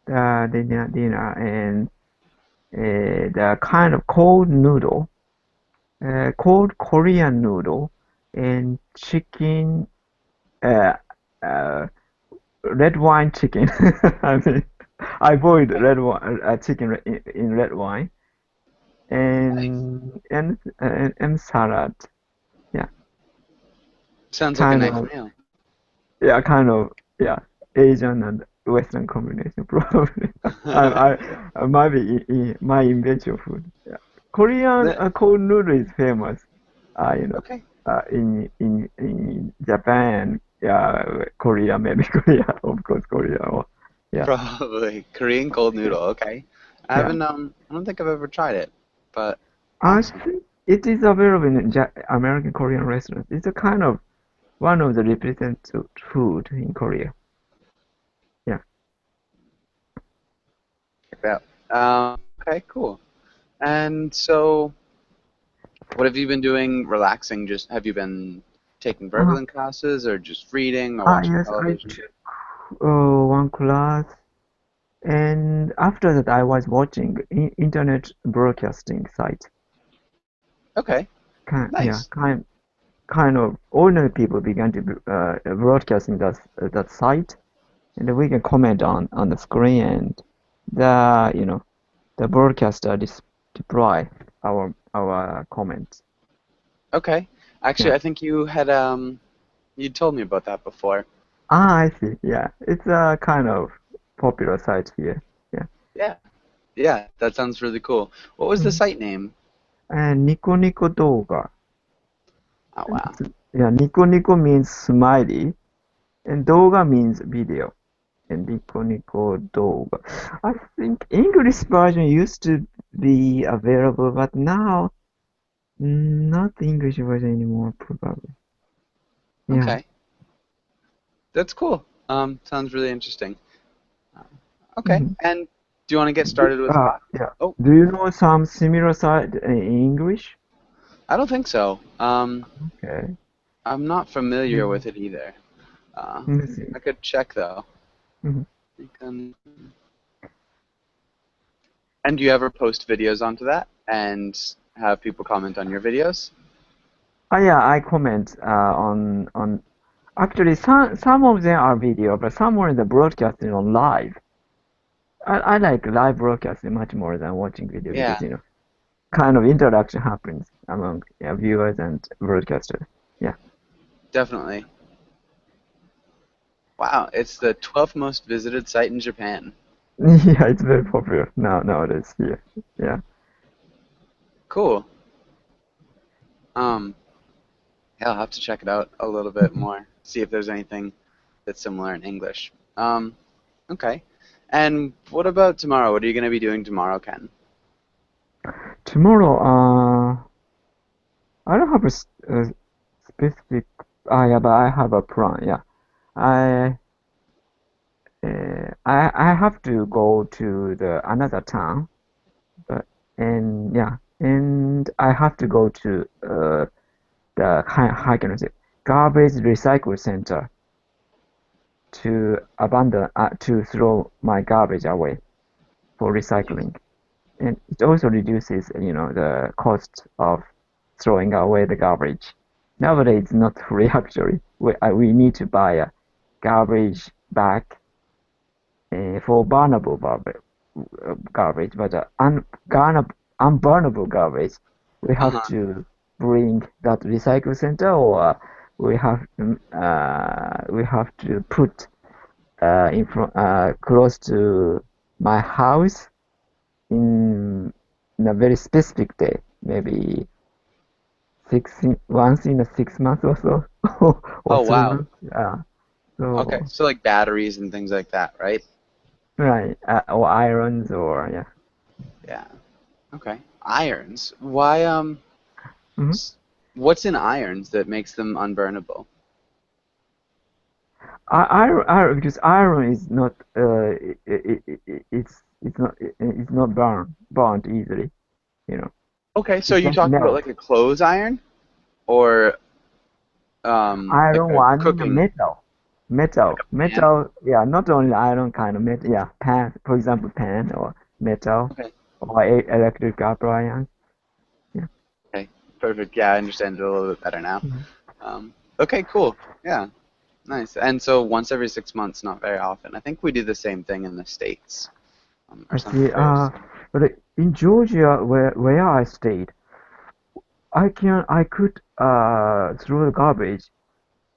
the dinner and the kind of cold noodle, cold Korean noodle, and chicken, uh, uh, red wine chicken. I mean, I boiled Okay. red wine, chicken in red wine, Nice. and salad. Yeah, Sounds like a kind nice of meal. yeah, kind of yeah, Asian and Western combination probably. I might be my invention food. Yeah. Korean That, cold noodle is famous. You know, okay. in Japan, yeah, Korea, maybe Korea, of course, Korea. Or, yeah, Probably Korean cold noodle. Okay. yeah. I don't think I've ever tried it, but I awesome. think it is available in American Korean restaurants. It's a kind of one of the representative food in Korea. Yeah. Yeah. Okay, cool. And so, what have you been doing relaxing? Just have you been taking Uh, Berklee classes or just reading or watching yes, I television? took one class, and after that, I was watching internet broadcasting site. Okay, Yeah, nice. kind of ordinary people began to broadcasting that site, and we can comment on the screen, and the broadcaster deploy our comments. Okay. Actually, Yeah. I think you told me about that before. I see. Yeah, it's a kind of popular site here. Yeah. Yeah. Yeah, that sounds really cool. What was the Mhm. site name? And Nico Nico Doga. Oh, wow. Yeah, Nico Nico means smiley, and Doga means video. And Nico Nico Doga. I think English version used to be available, but now not the English version anymore, probably. Yeah. Okay. That's cool. Sounds really interesting. Uh, Okay. Mhm. And do you want to get started with class? Yeah. Oh, Do you know some similar site in English? I don't think so. Okay. I'm not familiar Mhm. with it either. Uh, Let me see. I could check though. Mhm. And do you ever post videos onto that and have people comment on your videos? Yeah, I comment on actually some of them are video, but some are in the broadcasting on live. I like live broadcasting much more than watching video because Yeah, kind of interaction happens among viewers and broadcaster. Yeah. definitely. Wow, it's the 12th most visited site in Japan. Yeah, it's very popular nowadays here. Yeah. Cool. Um, yeah, I'll have to check it out a little bit more, see if there's anything that's similar in English. Okay. And what about tomorrow? What are you going to be doing tomorrow, Ken? Tomorrow, I don't have a specific. Yeah, but I have a plan. Yeah. I I have to go to the another town, but and yeah, and I have to go to the how can I say garbage recycle center to throw my garbage away for Nice. recycling, and it also reduces the cost of throwing away the garbage. Nowadays, it's not free actually. We need to buy a garbage bag for burnable garbage, but unburnable garbage, we have Uh-huh. to bring that recycle center, or we have to put in front close to my house in a very specific day, maybe once in a 6 months or so, or Oh, three wow. months. Yeah. Okay, So so like batteries and things like that, right? right, or irons, or yeah. Yeah. Okay. Irons. Why, Mhm. s- what's in irons that makes them unburnable? Because iron is not it's not burnt easily, you know. Okay, so are It you just talking about melt. like a clothes iron or like Iron a one cooking? metal. Metal, Like a pan? metal, yeah, not only iron kind of metal, yeah, pan, for example, pan or metal Okay. or electric appliance. Yeah. Okay. Perfect. Yeah, I understand it a little bit better now. Mhm. Okay, cool. Yeah, nice. And so once every 6 months, not very often. I think we do the same thing in the States, or I something see. very similar. But in Georgia, where I stayed, I could throw the garbage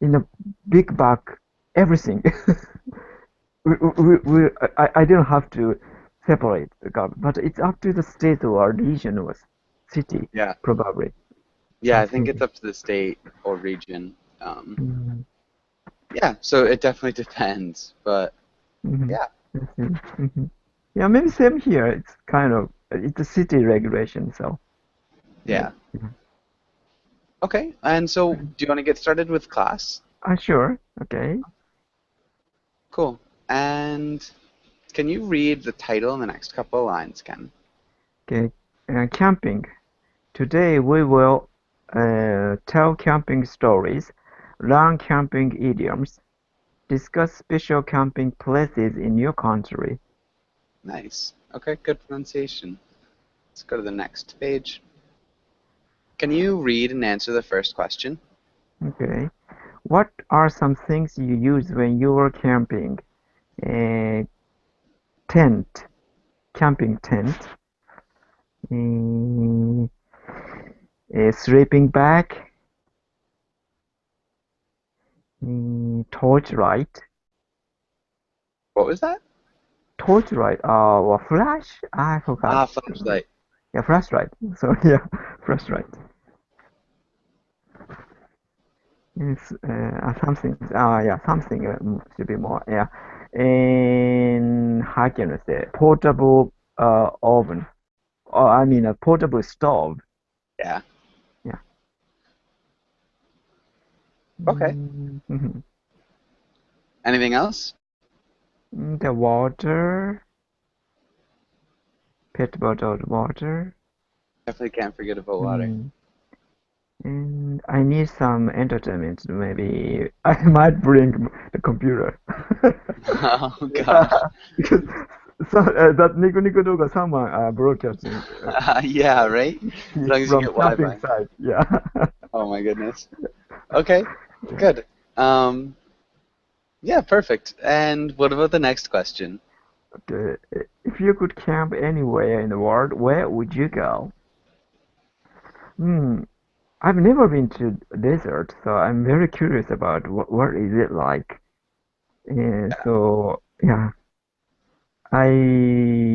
in a big bag, everything. I didn't have to separate the garbage, but it's up to the state or region or city, Yeah. probably. Yeah, I I think think. it's up to the state or region. Mm-hmm. Yeah, so it definitely depends, but Mm-hmm. yeah, I see. Hmm. Yeah, maybe same here. It's a city regulation, so yeah. yeah. Yeah. Okay, and so do you want to get started with class? Sure. Okay. Cool. And can you read the title in the next couple of lines, Ken? Okay. Camping. Today we will tell camping stories, learn camping idioms, discuss special camping places in your country. Nice. Okay, good pronunciation. Let's go to the next page. Can you read and answer the first question? Okay. What are some things you use when you are camping? Uh, tent, camping tent, uh, a sleeping bag, torchlight, What was that? torchlight, or flash? I forgot. Ah, flashlight. Yeah, flashlight. So yeah, flashlight. It's something. Yeah, something should be more. Yeah, and how can I say? Portable oven. Oh, I mean a portable stove. Yeah. Yeah. Okay. Mhm. Anything else? The water, pet bottle water. Definitely can't forget about water. Mm. And I need some entertainment. Maybe I might bring the computer. Oh Yeah, gosh. because that Nico Nico Doga someone broadcasting Yeah, right? As long as you from get camping Wi-Fi. site. Yeah. Oh my goodness. Okay, good. Um, yeah, perfect. And what about the next question? Okay. If you could camp anywhere in the world, where would you go? Hmm. I've never been to a desert, so I'm very curious about what is it like. And so yeah, I'd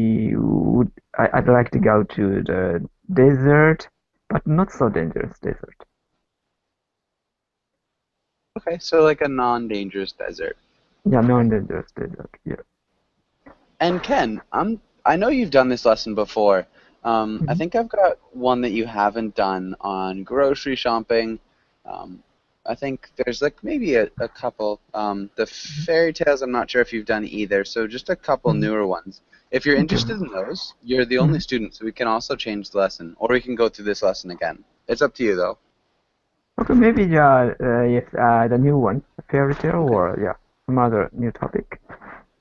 like to go to the desert, but not so dangerous desert. Okay, so like a non-dangerous desert. Yeah, Okay. non-dangerous desert. Yeah. And Ken, I know you've done this lesson before. I Mhm. think I've got one that you haven't done on grocery shopping. Um, I think there's like maybe a couple. The fairy tales, I'm not sure if you've done either, so just a couple Mhm. newer ones. If you're Okay. interested in those, you're the only Mhm. student, so we can also change the lesson, or we can go through this lesson again. It's up to you, though. Okay, maybe yes, the new one, fairy tale Okay. or yeah, some other new topic.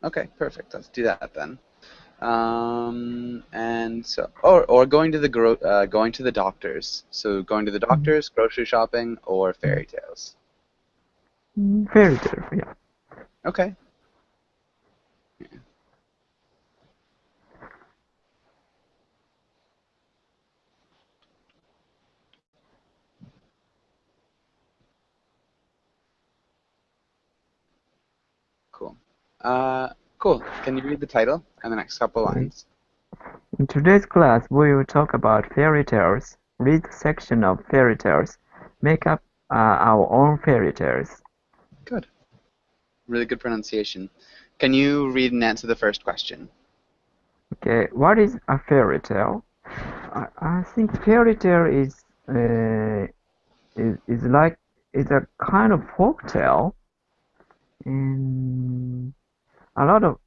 Okay, perfect. Let's do that then. And so, or going to the doctors. So going to the Mhm. doctors, grocery shopping, or fairy tales. Fairy tale. Yeah. Okay, cool. Uh, cool. Can you read the title and the next couple Okay. lines? In today's class, we will talk about fairy tales. Read the section of fairy tales. Make up our own fairy tales. Good. Really good pronunciation. Can you read and answer the first question? Okay, what is a fairy tale? I think fairy tale is like it's a kind of folk tale and a lot of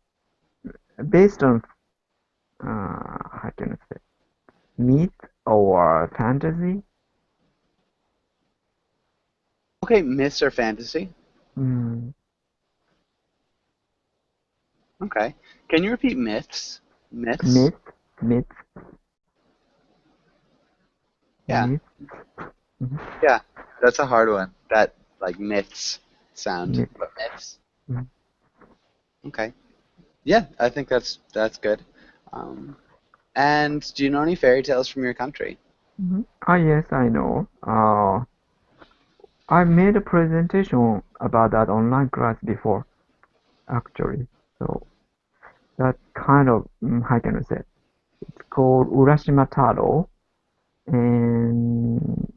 based on how can I say myth or fantasy. Okay, myths or fantasy. Mm. Okay. Can you repeat myths? Myths? Myth, myth, Yeah. myth, mhm, Yeah. That's a hard one. That like myths sound, myth. but myths. Mhm. Okay. Yeah, I think that's good. Um, and do you know any fairy tales from your country? Ah, yes, I know. I made a presentation about that online class before, actually. So that kind of, how can I say? It's called Urashima Taro, and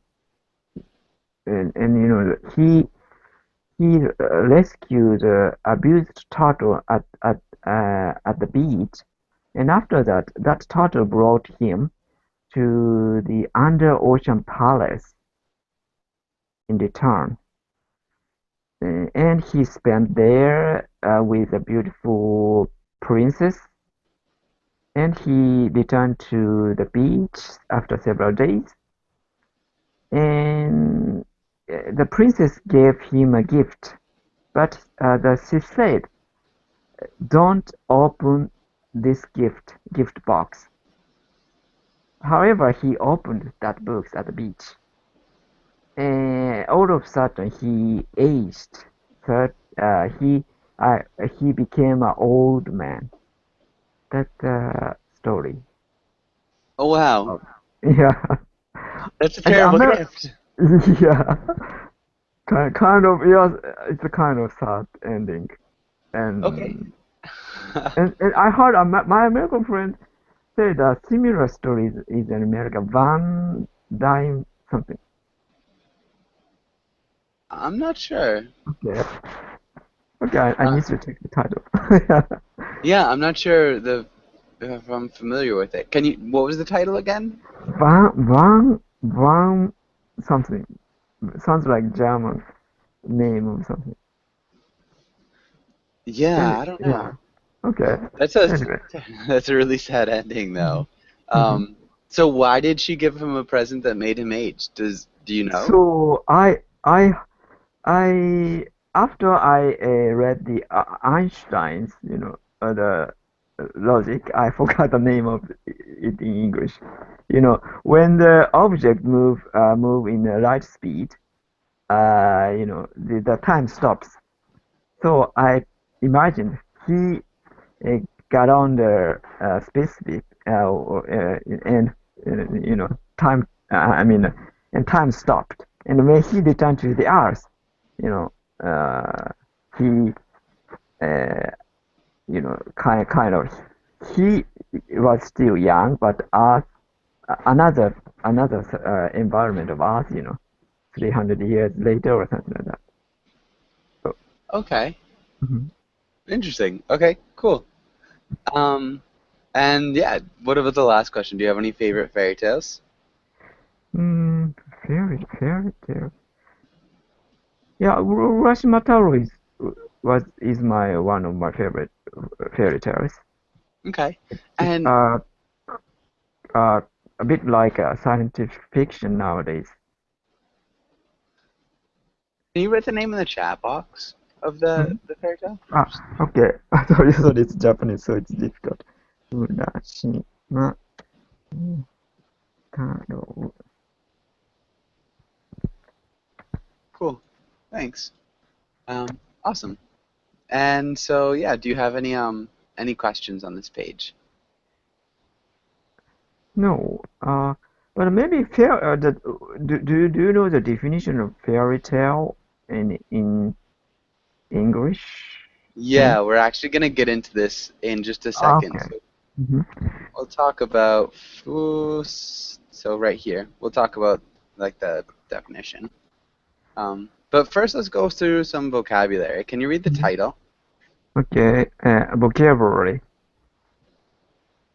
and he rescued abused turtle at the beach, and after that, that turtle brought him to the under ocean palace in return. And he spent there with a beautiful princess, and he returned to the beach after several days, and the princess gave him a gift, but she said, "Don't open this gift box." However, he opened that box at the beach, and all of a sudden he aged. Third, uh, he became an old man. That's the story. Oh wow, Oh, yeah. that's a And terrible Amer gift. yeah, kind of, yeah, it's a kind of sad ending. Okay. And and I heard my American friend say that similar stories is in America. Van Dyne something. I'm not sure. Okay, okay, I Uh, need to check the title. yeah, I'm not sure if I'm familiar with it. Can you? What was the title again? Van something. Sounds like German name or something. Yeah, And I don't yeah, know. okay. That's a Anyway. that's a really sad ending though. Mhm. So why did she give him a present that made him age? Do you know? So I after I read the Einstein's, the logic, I forgot the name of it in English. When the object move in the light speed, the time stops. So I imagined he uh, got on the spaceship and time. And time stopped. And when he returned to the Earth, you know, he uh, kind of he was still young, but Earth, another environment of Earth, 300 years later or something like that. So, Okay, mhm. interesting. Okay, cool. Um, and yeah, what about the last question? Do you have any favorite fairy tales? mm, fairy tale. Yeah, Urashima Taro is my one of my favorite fairy tales. Okay, It's and uh, a bit like scientific fiction nowadays. can you write the name in the chat box of Mhm. the fairy tale? Okay. Sorry, it's Japanese, so it's difficult. Urashima Taro. Cool, thanks. Awesome. And so yeah, do you have any questions on this page? No, but maybe do you know the definition of fairy tale in English sense? Yeah, we're actually gonna get into this in just a second. Okay. So Hmm. we'll talk about so right here, we'll talk about like the definition. But first, let's go through some vocabulary. Can you read the title? Okay, vocabulary.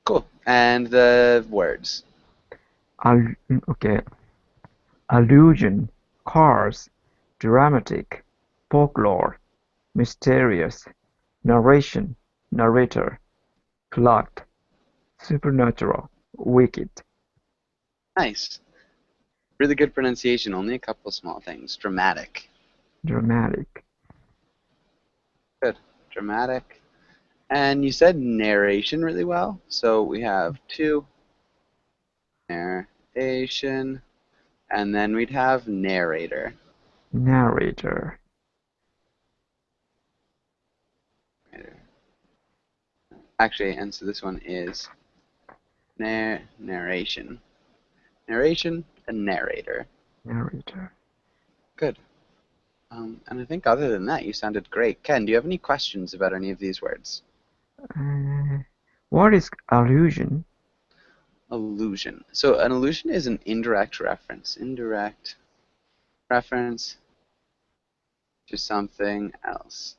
Cool. And the words. Okay, allusion, cars, dramatic, folklore, mysterious, narration, narrator, plot, supernatural, wicked, Nice. Really good pronunciation. Only a couple small things. Dramatic. dramatic. Good. Dramatic. And you said narration really well. So we have two, narration, and then we'd have narrator. Narrator. Actually, and so this one is narration. Narration and narrator. Narrator. Good. And I think other than that, you sounded great. Ken, do you have any questions about any of these words? What is allusion? Allusion. So an allusion is an indirect reference. Indirect reference to something else.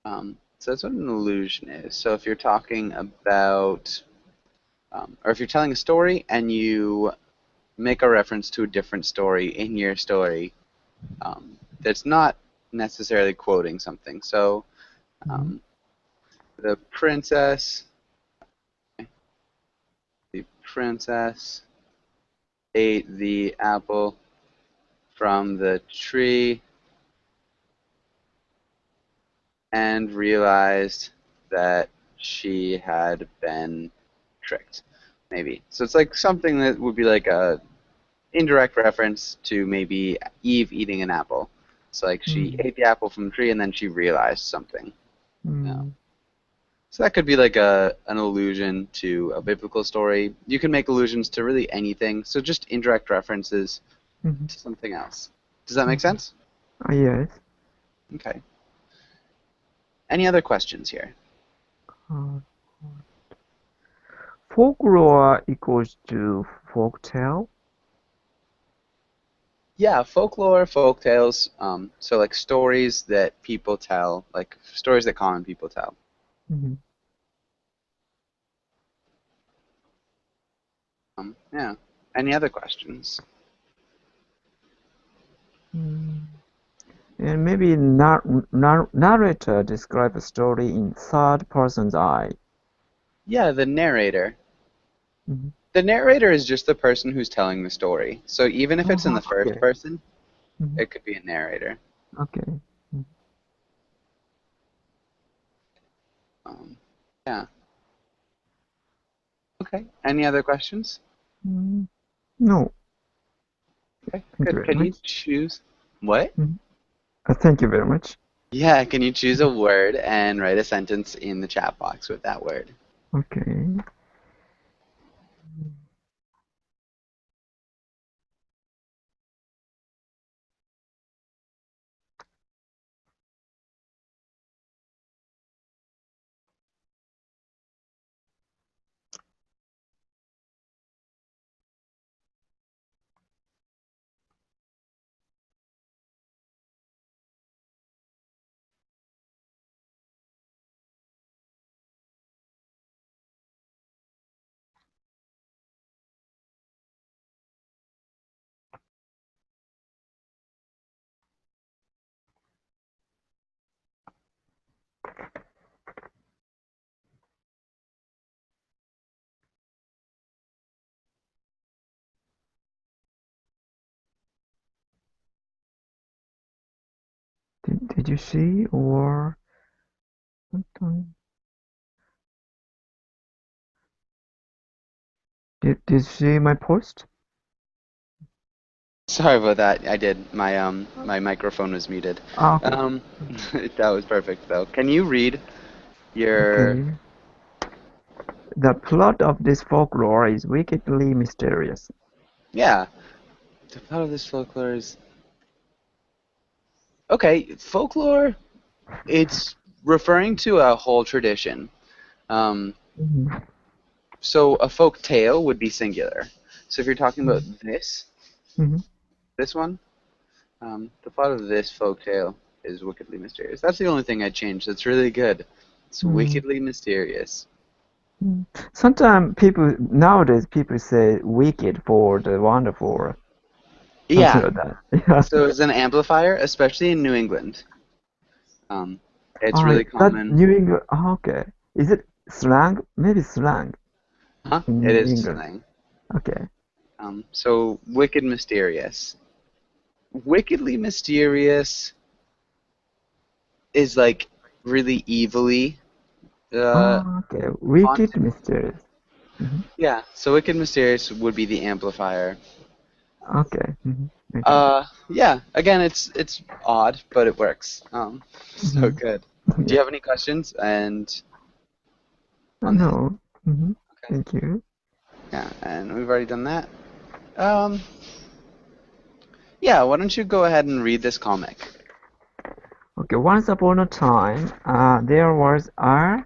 So that's what an allusion is. So if you're talking about, or if you're telling a story and you make a reference to a different story in your story, that's not necessarily quoting something. So the princess ate the apple from the tree and realized that she had been tricked. Maybe. So it's like something that would be like a indirect reference to maybe Eve eating an apple. It's like she ate the apple from the tree and then she realized something. Yeah. So that could be like an allusion to a biblical story. You can make allusions to really anything. So just indirect references to something else. Does that make sense? Yes. Okay. Any other questions here? Folklore equals to folktale? Yeah, folklore, folk tales. So like stories that people tell, like stories that common people tell. Yeah. Any other questions? And maybe narrator describe a story in third person's eye. Yeah, the narrator. The narrator is just the person who's telling the story. So even if it's in the first person, it could be a narrator. Okay. Yeah. Okay. Any other questions? No. Okay. Thank you Good. very Can you much. choose what? Thank you very much. Yeah. Can you choose a word and write a sentence in the chat box with that word? Okay. Did you see or did you see my post? Sorry about that. I did. My microphone was muted. Okay. That was perfect though. Can you read your? Okay. The plot of this folklore is wickedly mysterious. Yeah. The plot of this folklore is. Okay, folklore. It's referring to a whole tradition. So a folk tale would be singular. So if you're talking about this one, the plot of this folk tale is wickedly mysterious. That's the only thing I'd change. That's really good. It's wickedly mysterious. Sometimes nowadays people say wicked for the wonderful. Yeah. Something like that. Yeah. So it's an amplifier, especially in New England. It's really common. New England. Okay. Is it slang? Maybe slang in It New is England. slang. Okay. So wicked mysterious. Wickedly mysterious is like really evilly. Okay. Haunted. Wicked Mysterious. Hmm. Yeah. So Wicked Mysterious would be the amplifier. Okay. Hmm. Okay. Yeah. Again, it's odd, but it works. So Hmm. good. Do Yeah. you have any questions? And on this? No. Hmm. Okay. Thank you. Yeah. And we've already done that. Um. Yeah. Why don't you go ahead and read this comic? Okay. Once upon a time, there was a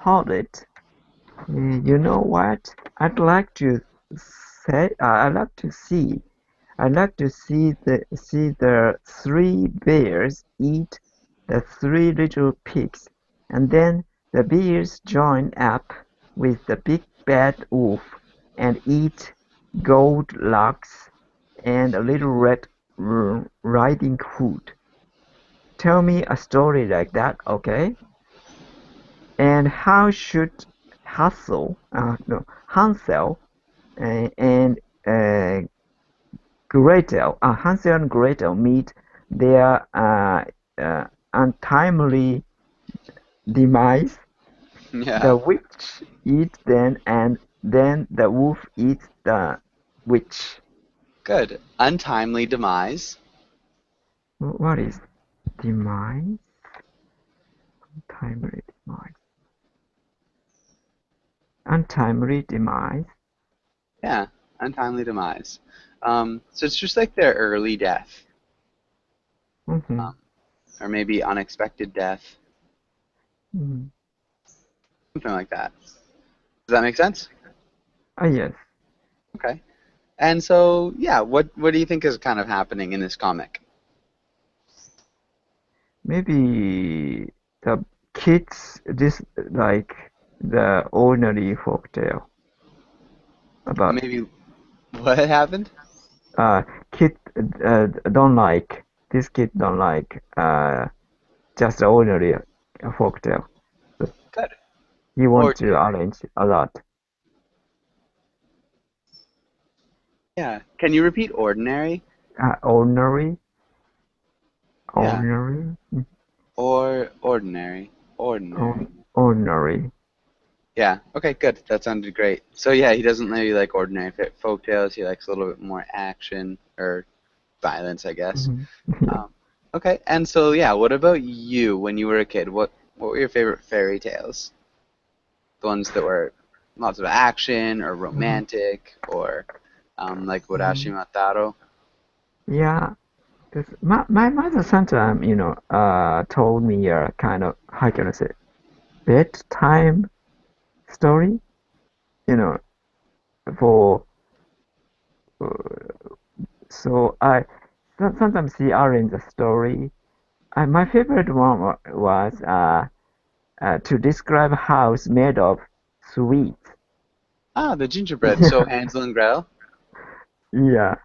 harlot. You know what? I'd like to say. I'd like to see. I'd like to see the three bears eat the three little pigs, and then the bears join up with the big bad wolf and eat Goldilocks and a little Red Riding Hood. Tell me a story like that, okay? And how should Hansel and Hansel and Gretel meet their untimely demise. Yeah. The witch eats them, and then the wolf eats the witch. Good. Untimely demise. What is demise? Untimely demise. Untimely demise. Yeah. Untimely demise. So it's just like their early death, Mm-hmm. um, or maybe unexpected death, Mm-hmm. something like that. Does that make sense? Ah, yes. Okay. And so, yeah, what do you think is kind of happening in this comic? Maybe the kids dislike the ordinary folktale about Maybe what happened? uh kid don't like this kid don't like just the ordinary folktale. But Good. he want to Ordinary. arrange a lot. Yeah. Can you repeat ordinary? Ordinary, Yeah. ordinary, Or ordinary. Ordinary. ordinary. Yeah. Okay, good. That sounded great. So yeah, he doesn't really like ordinary folk tales. He likes a little bit more action or violence, I guess. Mhm. Um, okay. And so yeah, what about you when you were a kid? What were your favorite fairy tales? The ones that were lots of action or Mhm. romantic or like Mhm. Warashi Mataro? Yeah, 'cause my mother sometimes, told me a kind of, how can I say, bedtime story, you know, for so I sometimes see arrange a story. My favorite one was to describe a house made of sweets. Ah, the gingerbread. So Hansel and Gretel? Yeah.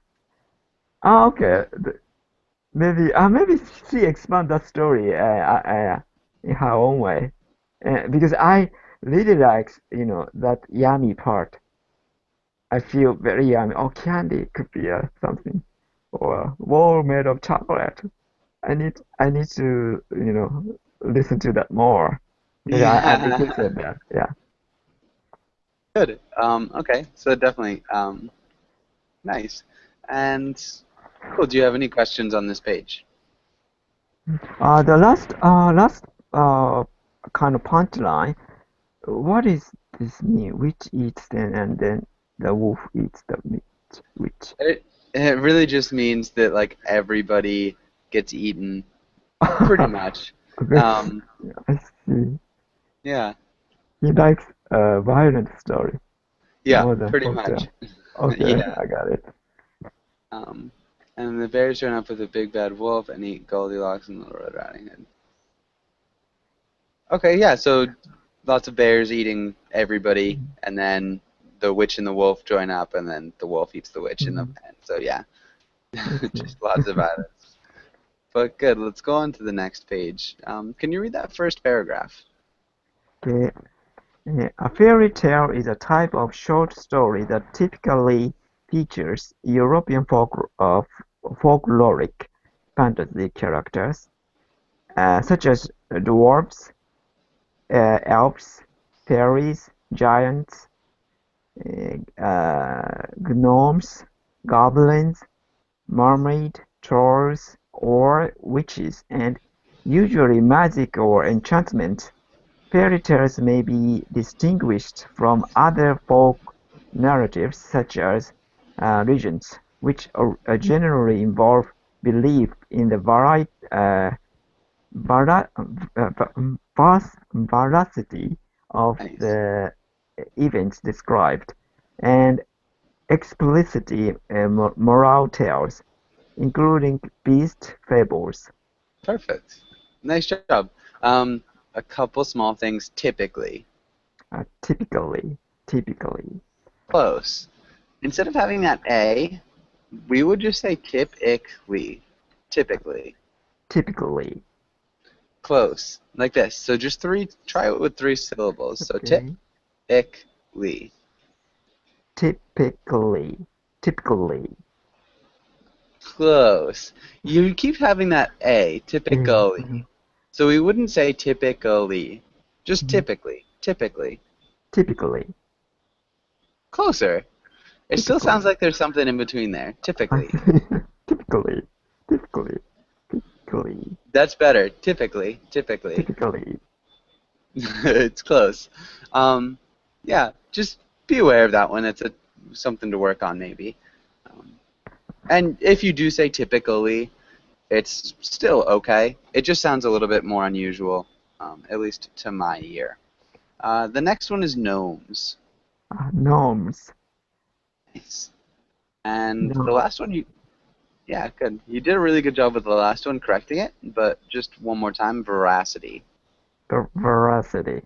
Oh, okay. Maybe she expand that story in her own way. Because I really like, that yummy part. I feel very yummy. Oh, candy could be something, or a wall made of chocolate. I need to, listen to that more. Maybe I Yeah. appreciate that. Yeah. Good. Okay. So definitely nice. And cool. Do you have any questions on this page? The last uh kind of punchline. What is this mean? Which eats then and then the wolf eats the meat. Which? It really just means that like everybody gets eaten pretty much. That's, Um, I see. yeah. He likes a violent story Yeah, more than pretty folktale. much. Okay, Yeah. I got it. Um, and the bears turn up with a big bad wolf and eat Goldilocks and Little Red Riding Hood. Okay, yeah, so lots of bears eating everybody, and then the witch and the wolf join up, and then the wolf eats the witch in the Mhm. end. So yeah, I see. just lots of violence. But good, let's go on to the next page. Can you read that first paragraph? Okay. A fairy tale is a type of short story that typically features European folkloric fantasy characters, such as dwarves, elves, fairies, giants, gnomes, goblins, mermaid, trolls, or witches, and usually magic or enchantment. Fairy tales may be distinguished from other folk narratives such as legends, which generally involve belief in the vera- veracity of Nice. the events described, and explicitly moral tales, including beast fables. Perfect. Nice job. A couple small things typically. Typically, typically, Close. Instead of having that A, we would just say typically. Typically. typically. Close. Like this. So just try it with 3 syllables. So Okay. typically. Typically, typically. Close. You keep having that A, Mhm, typically. So we wouldn't say typically. Just mhm. typically. Typically. Typically, Closer. It still sounds typically. like there's something in between there. Typically. Typically, typically, typically, That's better. Typically. Typically. typically. It's close. Um, yeah, just be aware of that one. It's something to work on maybe. Um, and if you do say typically, it's still okay. It just sounds a little bit more unusual, at least to my ear. The next one is gnomes. Norms. Nice. And the No, last one, yeah, good. You did a really good job with the last one, correcting it, but just one more time, veracity. veracity.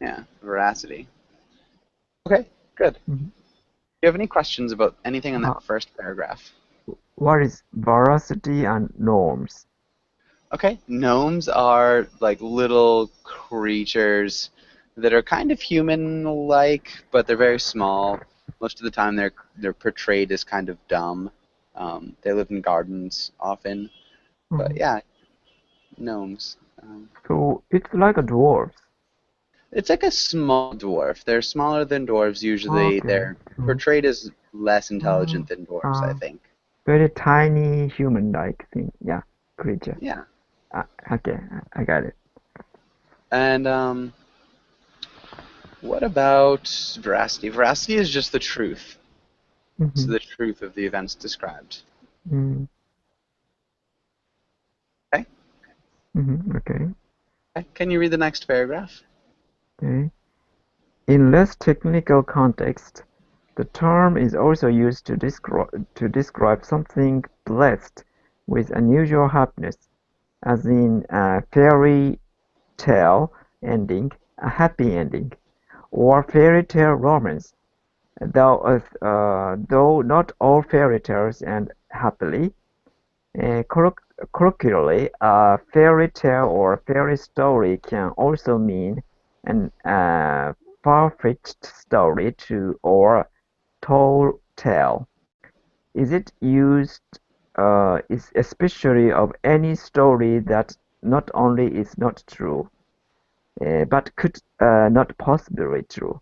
Yeah, veracity. Okay, good. Do Mhm. you have any questions about anything in Uh, that first paragraph? what is veracity and norms? Okay, gnomes are like little creatures that are kind of human-like, but they're very small. Most of the time, they're portrayed as kind of dumb. They live in gardens often, but Mhm. yeah, gnomes. So it's like a dwarf. It's like a small dwarf. They're smaller than dwarves usually. Okay. They're So, portrayed as less uh, intelligent than dwarves, I uh, think. very tiny human-like thing. Yeah, creature. Yeah. Okay, I got it. And what about veracity? Veracity is just the truth. It's Mm-hmm. the truth of the events described. Mm-hmm. Okay? Mm-hmm. Okay. Okay. Can you read the next paragraph? Okay. In less technical context, the term is also used to describe something blessed with unusual happiness, as in a fairy tale ending, a happy ending, or fairy tale romance. Though not all fairy tales end happily, colloquially, a fairy tale or fairy story can also mean an far-fetched story to or tall tale. Is it used is especially of any story that not only is not true, but could not possibly true.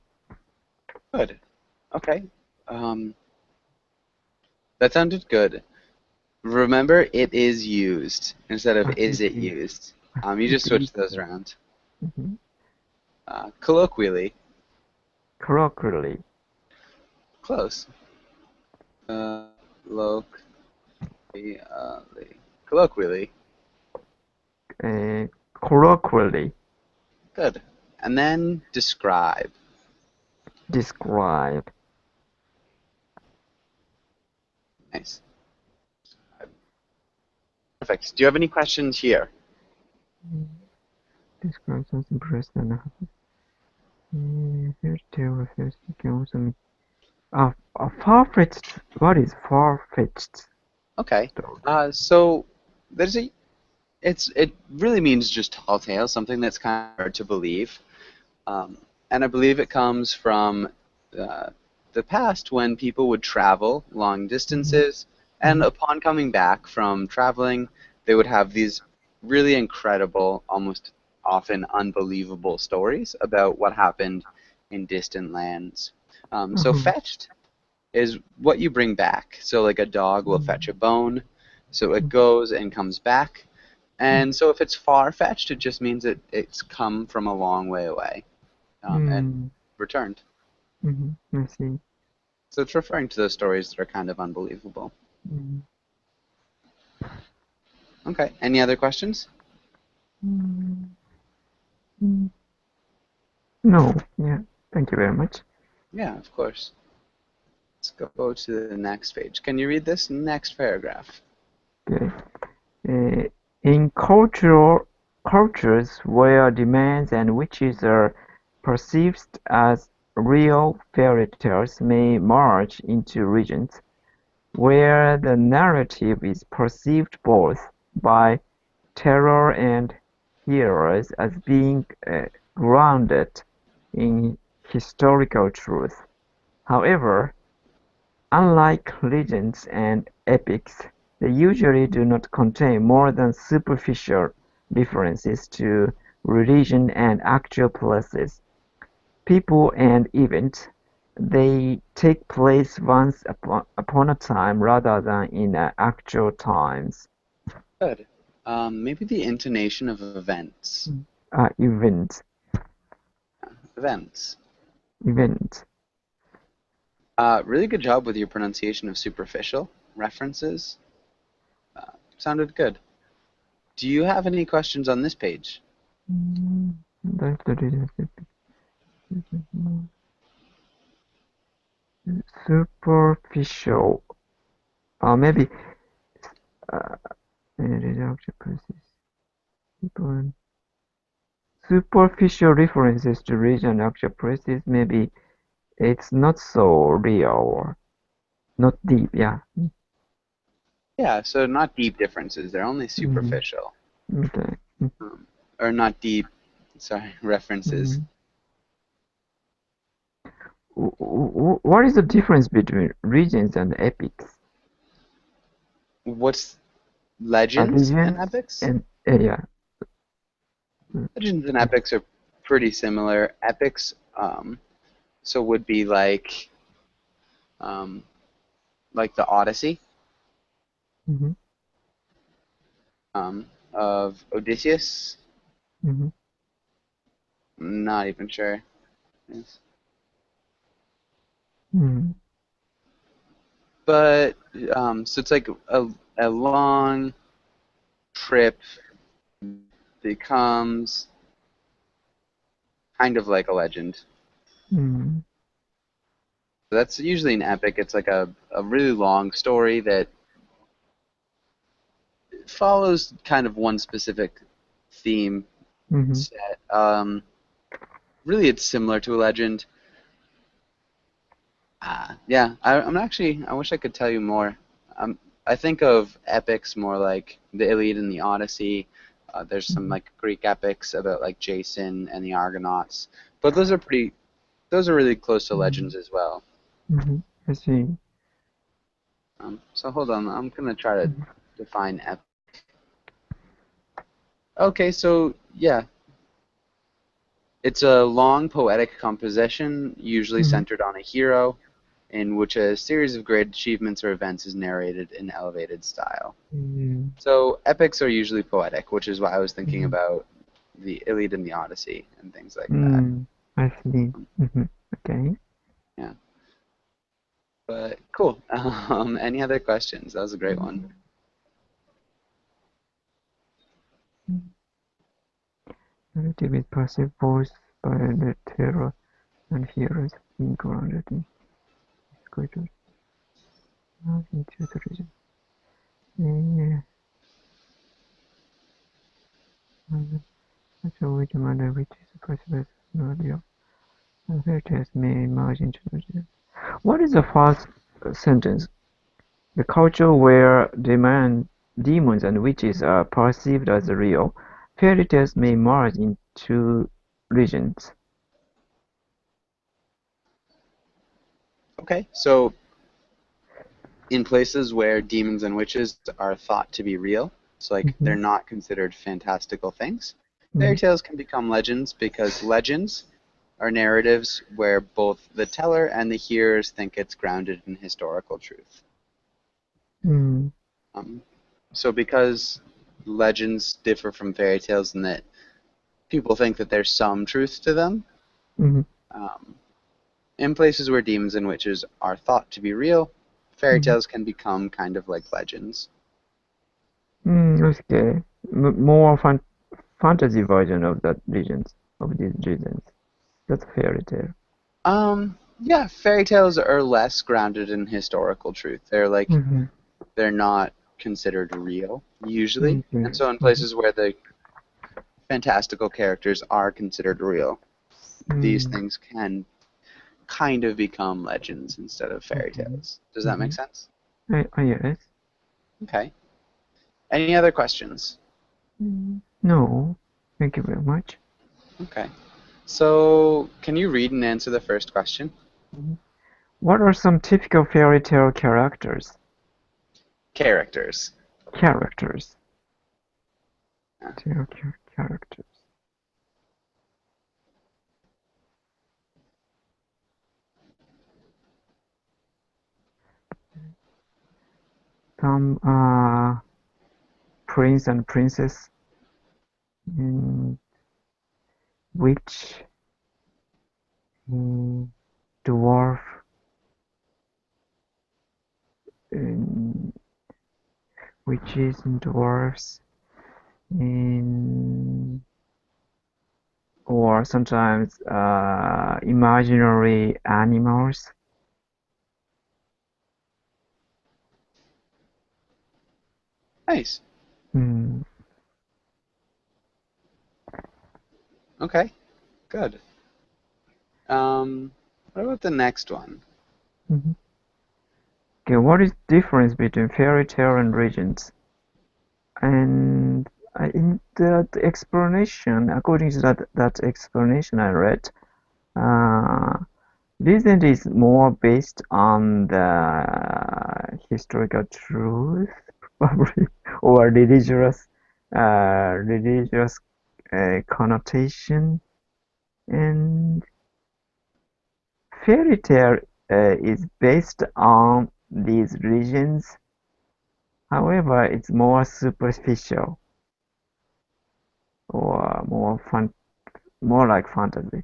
Good. Okay. Um, that sounded good. Remember, it is used instead of is It it is. used. You It just is. switched those around. Mhm. Colloquially, Colloquially. close. Colloquially. Colloquially. Uh, colloquially. Good. And then describe. Describe. Nice. Perfect. Do you have any questions here? Describe something personal. Fairy tale refers can also mean a far-fetched. What is far-fetched Okay. story? So there's a it really means just tall tale, something that's kind of hard to believe. And I believe it comes from uh, the past when people would travel long Mhm. distances, and Mhm. upon coming back from traveling, they would have these really incredible, almost often unbelievable stories about what happened in distant lands. So Uh-huh. fetched is what you bring back. So like a dog will fetch a Mm, bone, so it mm, goes and comes back. mm, And so if it's far fetched, it just means it's come from a long way away and mm, returned. I see. So it's referring to those stories that are kind of unbelievable. Mm, Okay. Any other questions? mm, mm. No, yeah. Thank you very much. Yeah, of course. Let's go to the next page. Can you read this next paragraph? Okay. Uh, in cultures where demons and witches are perceived as real, fairy tales may merge into regions where the narrative is perceived both by terror and heroes as being grounded in historical truth. However, unlike legends and epics, they usually do not contain more than superficial references to religion and actual places, people, and events. They take place once upon a time rather than in actual times. Good. Maybe the intonation of events. Events. Events. Events. Really good job with your pronunciation of superficial references. Sounded good. Do you have any questions on this page? That's the reason. Superficial. Maybe uh, reduction process. Superficial references to region and actual process. Maybe it's not so real or not deep. Yeah. Yeah, so not deep differences. They're only Mm-hmm. superficial. Okay. Um, or not deep, sorry, references. Mm-hmm. What is the difference between regions and epics? What's legends and Regions epics? and yeah. Legends and epics are pretty similar. Epics, so would be um, like the Odyssey Mm-hmm. of Odysseus. Mm-hmm. Not even sure. Yes. Mm-hmm. But so it's like a long trip becomes kind of like a legend. Mm-hmm. So that's usually an epic. It's like a really long story that follows kind of one specific theme Mm-hmm. set. Really, it's similar to a legend. Yeah, I'm actually. I wish I could tell you more. I think of epics more like the Iliad and the Odyssey. There's some like Greek epics about like Jason and the Argonauts, but those are pretty. Those are really close to Mm-hmm. legends as well. Mm-hmm. I see. So hold on, I'm gonna try to Mm-hmm. define epic. Okay, so yeah, it's a long poetic composition, usually Mm-hmm. centered on a hero, in which a series of great achievements or events is narrated in elevated style. Mm-hmm. So epics are usually poetic, which is why I was thinking Mm-hmm. about the Iliad and the Odyssey and things like that. Mm, I see. Mm-hmm. Okay. Yeah, but cool. Any other questions? That was a great one. Narrative is perceived both by the terror and heroes being grounded in scripture, not into tradition. Yeah, such a way to manner which is perceived as not real. And fairy tales may emerge into tradition. What is the first sentence? The culture where demons and witches are perceived as real, fairy tales may merge into legends. Okay, so in places where demons and witches are thought to be real, So like Mm-hmm. they're not considered fantastical things. Mm-hmm. Fairy tales can become legends because legends are narratives where both the teller and the hearers think it's grounded in historical truth. Mm-hmm. Um, so because legends differ from fairy tales in that people think that there's some truth to them, Mm-hmm. um, in places where demons and witches are thought to be real, fairy Mm-hmm. tales can become kind of like legends. Okay. More fantasy version of that legends of these legends. That's fairy tale. Yeah, fairy tales are less grounded in historical truth. Mm-hmm. They're not considered real usually, Okay. and so in Mm-hmm. places where the fantastical characters are considered real, these Mm. things can kind of become legends instead of fairy Okay. tales. Does that Mm-hmm. make sense? Yes. Okay. Any other questions? No. Thank you very much. Okay. So, can you read and answer the first question? Mhm. What are some typical fairy tale characters? Characters. Characters. Yeah. Characters. Some prince and princess, mm, witch, mm, dwarf, mm, witches and dwarfs, mm, or sometimes imaginary animals. Nice. Mm, Okay. Good. What about the next one? mhm. Okay, what is the difference between fairy tale and legends? And in the explanation, according to that explanation I read, uh, legend is more based on the historical truth, probably, or religious connotation, and fairy tale is based on these legends. However, it's more superficial or more like fantasy,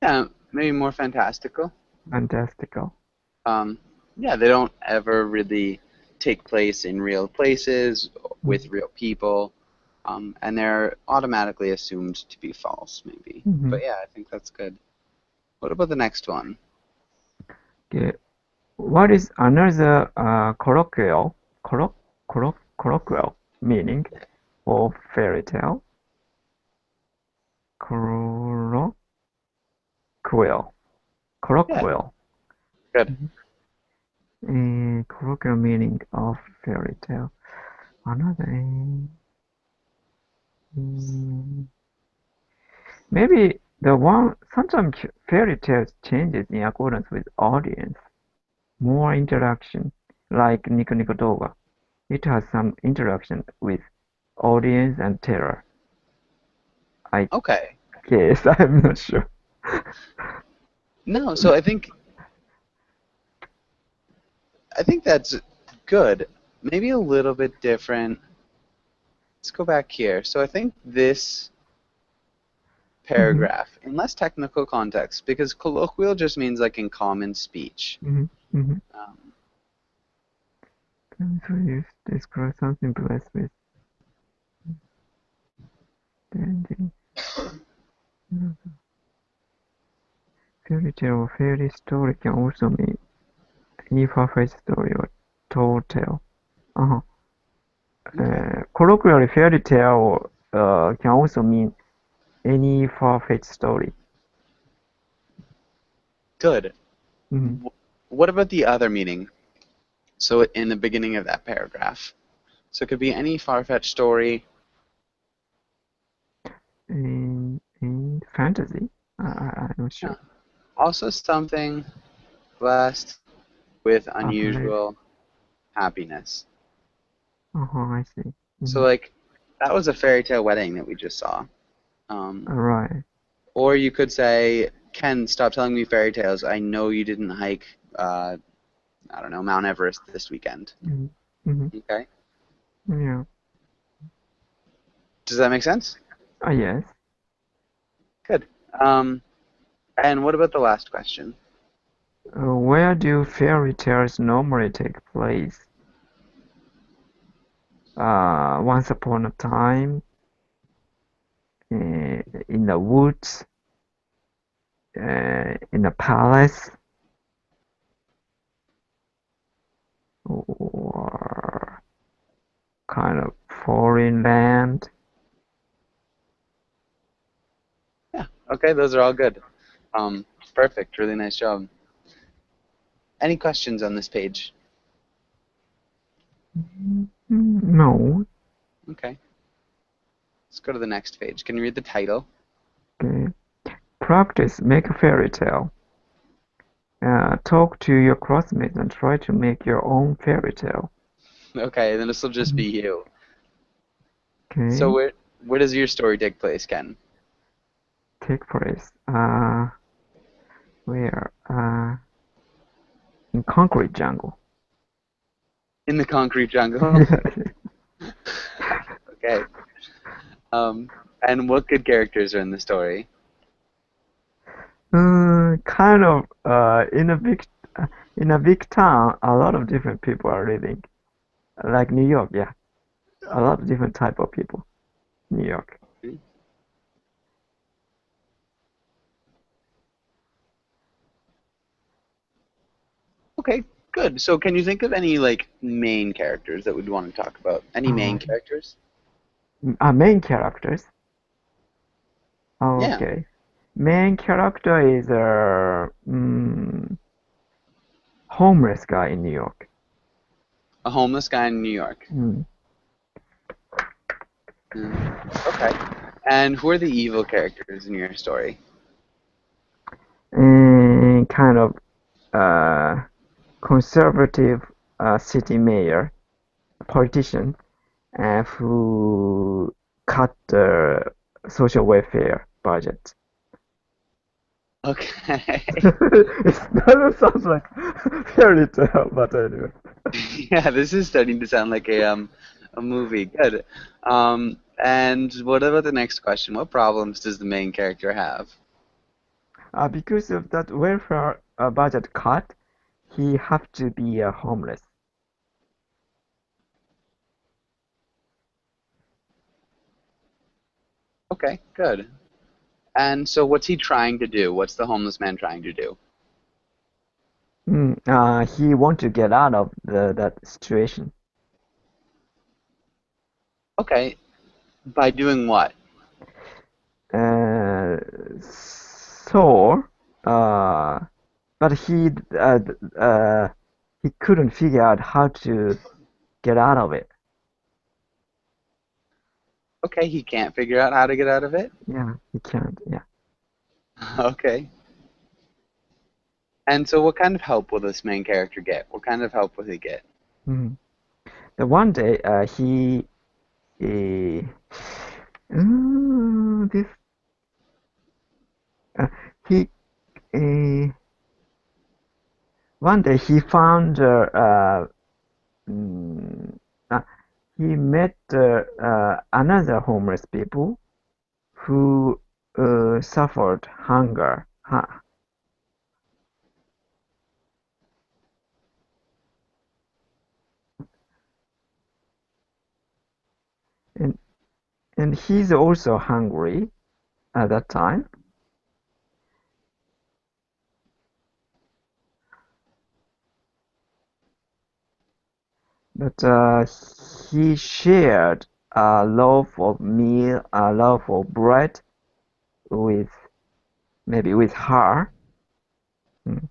Yeah, maybe more fantastical. fantastical. Um, yeah, they don't ever really take place in real places with real people, and they're automatically assumed to be false, maybe. Mm-hmm. But yeah, I think that's good. What about the next one? Okay. What is another colloquial meaning of fairy tale? Colloquial, Yeah, colloquial, good. mhm. Colloquial meaning of fairy tale. Another, mm, maybe the one sometimes fairy tales changes in accordance with audience. More interaction, like Nico Nico Doga. It has some interaction with audience and teller. I Okay. guess I'm not sure. No, so I think that's good. Maybe a little bit different. Let's go back here. So I think this Mm-hmm. paragraph, in less technical context, because colloquial just means like in common speech. Mm-hmm. Mm-hmm. Um, So you describe something blessed with danger. Fairy tale or fairy story can also mean any far-fetched story or tall tale. Uh-huh. okay, Colloquially, fairy tale can also mean any far-fetched story. good. Mm-hmm. What about the other meaning? So in the beginning of that paragraph. So it could be any far-fetched story. In fantasy, I'm not Yeah. sure. Also something blessed with Blessed. unusual. happiness. I see. So Mm-hmm. like that was a fairy tale wedding that we just saw. Um, All right. or you could say, Ken, stop telling me fairy tales. I know you didn't hike, I don't know, Mount Everest this weekend. Mm-hmm. Mm-hmm. Okay? Yeah. Does that make sense? Yes. Good. Um, and what about the last question? Where do fairy tales normally take place? Once upon a time, in the woods, in a palace, or kind of foreign land. Yeah. Okay, those are all good. Um, Perfect. Really nice job. Any questions on this page? No. Okay. Let's go to the next page. Can you read the title? Okay. Practice, make a fairy tale. Talk to your classmates and try to make your own fairy tale. Okay, then this will just be Mhm. you. So Okay. where does your story take place, Ken? Take place. Where? In concrete jungle. In the concrete jungle. Yeah. Okay. Um, and what good characters are in the story? Kind of. In a big town, a lot of different people are living. Like New York, yeah. A lot of different type of people. New York. Okay, good. So can you think of any like main characters that we'd want to talk about? Any main Um, characters? Main characters. Yeah, Okay. Main character is homeless guy in New York. a homeless guy in New York. Mm. Mm, okay. And who are the evil characters in your story? And kind of uh, conservative city mayor, politician, who cut the social welfare budget. Okay. It doesn't sound like fairy tale, but anyway. Yeah, this is starting to sound like a movie. Good. And what about the next question? What problems does the main character have? Because of that welfare budget cut, he have to be homeless. Okay, good. And so what's he trying to do? What's the homeless man trying to do? He want to get out of that situation. Okay, by doing what? Uh, so, uh, but he couldn't figure out how to get out of it. Okay, he can't figure out how to get out of it. Yeah, he can't. Yeah. Okay. And so what kind of help will this main character get? What kind of help will he get? Mhm. The one day, uh, this uh, he uh, one day he found mm, uh, he met another homeless people who suffered hunger. And and he's also hungry at that time. But he shared a loaf of meal, a loaf of bread with maybe with her. Mm,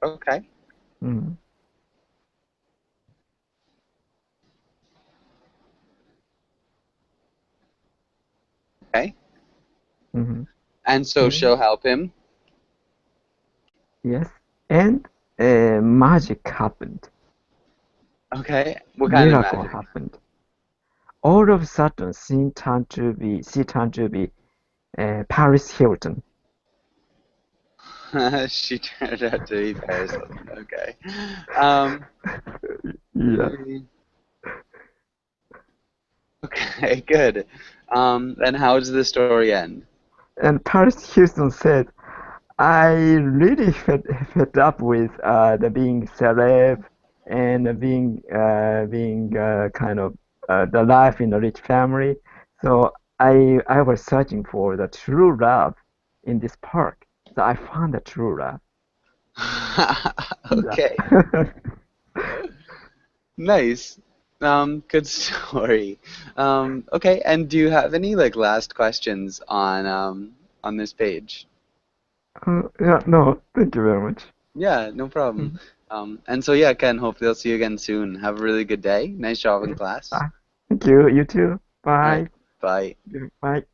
Okay. mm, Okay. mhm. And so Okay. she'll help him. Yes. and magic happened. Okay. What kind of Miracle magic? happened. All of a sudden, she turned to be Paris Hilton. She turned out to be Paris Hilton. Okay. Um, Yeah. okay, good. And how does the story end? And Paris Hilton said, I really fed up with the being celeb and being kind of the life in a rich family. So I was searching for the true love in this park. So I found the true love. Yeah. Okay. Nice. Good story. Okay, and do you have any like last questions on this page? Yeah, no, thank you very much. Yeah, no problem. Mm. And so yeah, Ken, hopefully I'll see you again soon. Have a really good day. Nice job in class. Bye. Thank you. You too. All right, Bye. bye. Bye.